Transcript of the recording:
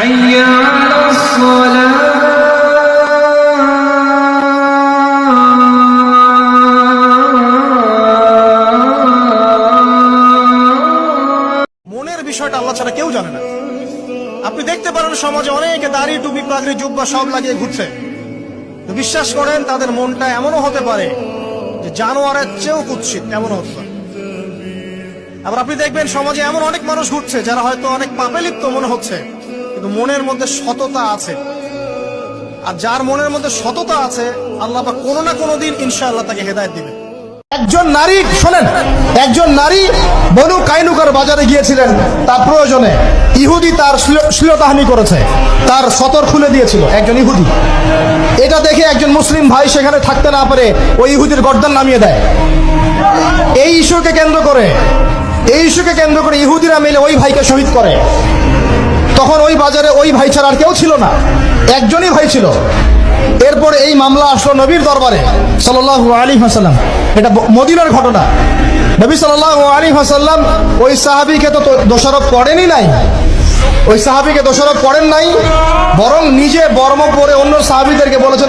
حي على الصلاة মনের বিষয়টা আল্লাহ ছাড়া কেউ জানে না। আপনি দেখতে পারেন সমাজে অনেকে দাড়ি টুপি পাগড়ি জুব্বা সব লাগিয়ে ঘুরছে, তো বিশ্বাস করেন তাদের মনটা এমনও হতে পারে যে জানোয়ারের চেয়েও কুৎসিত, এমনও হতে পারে। আবার আপনি দেখবেন সমাজে এমন অনেক মানুষ ঘুরছে যারা হয়তো অনেক পাপে লিপ্ত মনে হচ্ছে, কিন্তু মনের মধ্যে সততা আছে। আর যার মনের মধ্যে সততা আছে আল্লাহ পাক কোনো না কোনো দিন ইনশাআল্লাহ তাকে হেদায়েত দিবে। একজন নারী, শোনেন, একজন নারী বনু কাইনুকার বাজারে গিয়েছিলেন তার প্রয়োজনে। ইহুদি তার শ্লীলতাহানি করেছে, তার সতর খুলে দিয়েছিল একজন ইহুদি। এটা দেখে একজন মুসলিম ভাই সেখানে থাকতে না পারে ওই ইহুদির গর্দান নামিয়ে দেয়। এই ইস্যুকে কেন্দ্র করে ইহুদিরা মিলে ওই ভাইকে শহীদ করে। তখন ওই বাজারে ওই ভাই ছাড়া আর কেউ ছিল না, একজনই ভাই ছিল। এরপরে এই মামলা আসলো নবীর দরবারে সাল্লাল্লাহু আলাইহি ওয়াসাল্লাম। এটা মদিনার ঘটনা। নবী সাল্লাল্লাহু আলাইহি ওয়াসাল্লাম ওই সাহাবীকে তো দোষারোপ করেনই নাই, বরং নিজে বর্ম পরে অন্য সাহাবীদেরকে বলেছেন